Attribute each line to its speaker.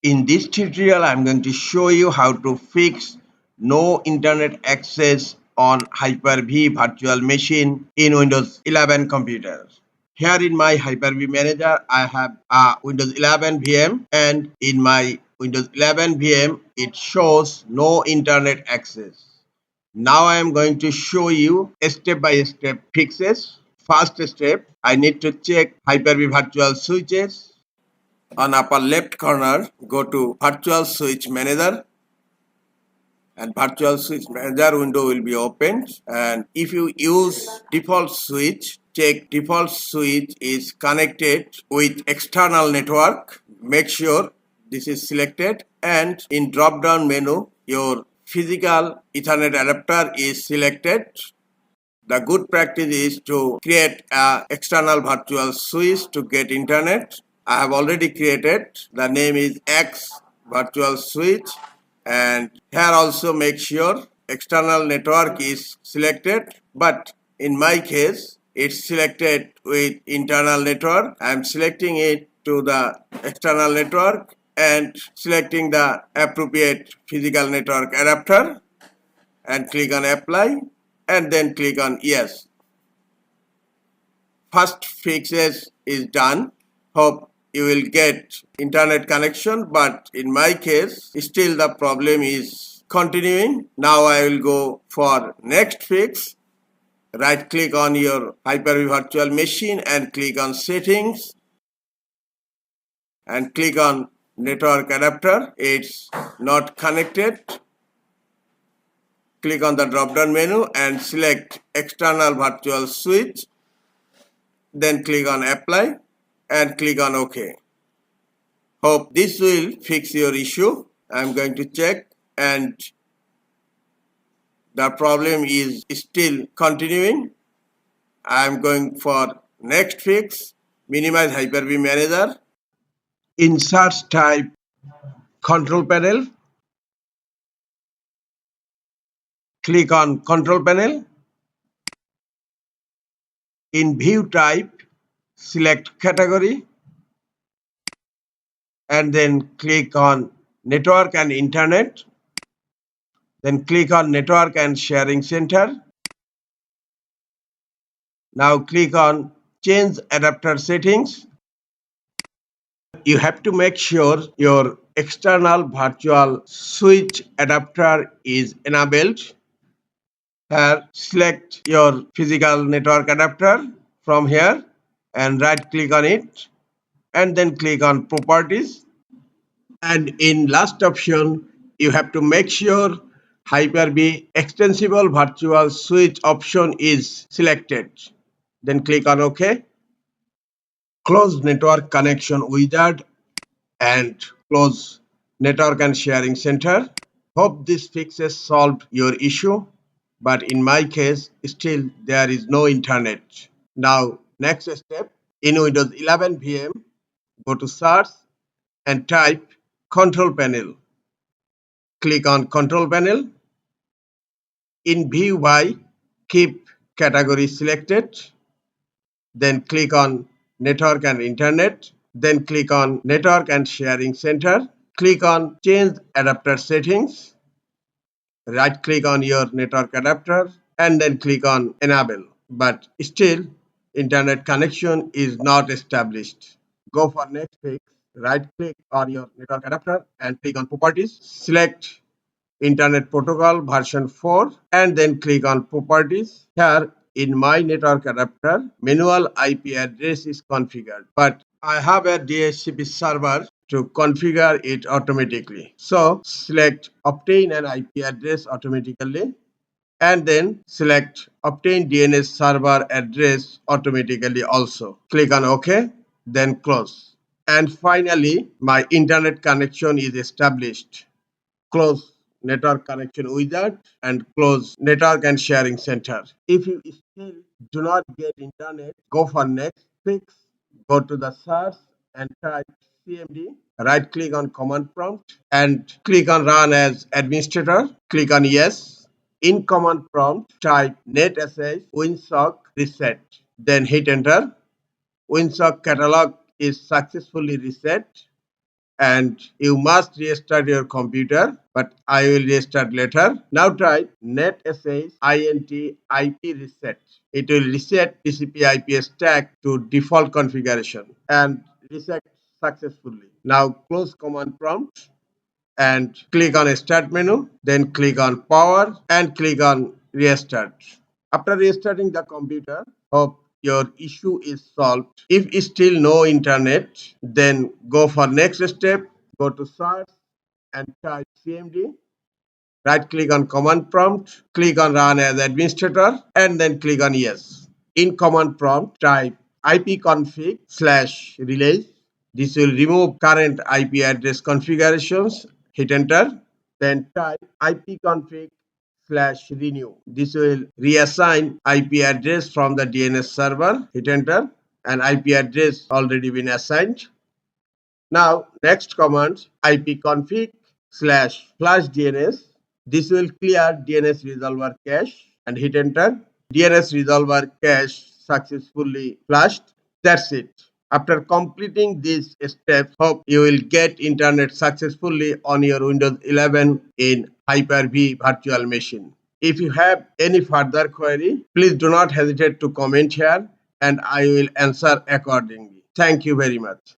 Speaker 1: In this tutorial, I'm going to show you how to fix no internet access on Hyper-V virtual machine in Windows 11 computers. Here in my Hyper-V manager, I have a Windows 11 VM, and in my Windows 11 VM, it shows no internet access. Now I am going to show you step-by-step fixes. First step, I need to check Hyper-V virtual switches. On upper left corner, go to Virtual Switch Manager, and Virtual Switch Manager window will be opened. And if you use default switch, check default switch is connected with external network. Make sure this is selected, and in drop down menu your physical Ethernet adapter is selected. The good practice is to create an external virtual switch to get internet. I have already created. The name is X virtual switch, and here also make sure external network is selected, but in my case it's selected with internal network. I am selecting it to the external network and selecting the appropriate physical network adapter and click on apply, and then click on yes. First fixes is done. Hope you will get internet connection, but in my case still the problem is continuing. Now I will go for next fix. Right click on your Hyper-V virtual machine and click on settings and click on network adapter. It's not connected. Click on the drop down menu and select external virtual switch, then click on apply and click on OK. Hope this will fix your issue. I'm going to check, and the problem is still continuing. I'm going for next fix. Minimize Hyper-V Manager. In search type Control Panel. Click on Control Panel. In View Type, select Category, and then click on Network and Internet. Then click on Network and Sharing Center. Now click on Change Adapter Settings. You have to make sure your external virtual switch adapter is enabled. Here, select your physical network adapter from here and right click on it, and then click on Properties. And in last option, you have to make sure Hyper-V extensible virtual switch option is selected. Then click on OK. Close network connection wizard and close network and sharing center. Hope this fixes solved your issue, but in my case still there is no internet. Now next step, in Windows 11 VM, go to search and type Control Panel. Click on Control Panel. In View by, keep category selected. Then click on Network and Internet. Then click on Network and Sharing Center. Click on Change Adapter Settings. Right click on your network adapter and then click on Enable. But still, internet connection is not established. Go for next fix. Right click on your network adapter and click on Properties. Select Internet Protocol version 4 and then click on Properties. Here in my network adapter, manual IP address is configured, but I have a DHCP server to configure it automatically. So select Obtain an IP address automatically and then select Obtain DNS server address automatically also. Click on OK, then close. And finally, my internet connection is established. Close network connection wizard and close network and sharing center. If you still do not get internet, go for next fix. Go to the search and type CMD. Right click on command prompt and click on run as administrator. Click on yes. In command prompt, type netsh winsock reset. Then hit enter. Winsock catalog is successfully reset. and you must restart your computer, but I will restart later. Now type netsh int IP reset. It will reset TCP IP stack to default configuration and reset successfully. Now close command prompt and click on start menu, then click on power and click on restart. After restarting the computer, hope your issue is solved. If still no internet, then go for next step, go to search and type cmd, right click on command prompt, click on run as administrator and then click on yes. In command prompt, type ipconfig slash relays. This will remove current IP address configurations. Hit enter. Then type ipconfig slash renew. This will reassign IP address from the DNS server. Hit enter. And IP address already been assigned. Now, next command ipconfig slash flush DNS. This will clear DNS resolver cache and hit enter. DNS resolver cache successfully flushed. That's it. After completing these steps, hope you will get internet successfully on your Windows 11 in Hyper-V virtual machine. If you have any further query, please do not hesitate to comment here and I will answer accordingly. Thank you very much.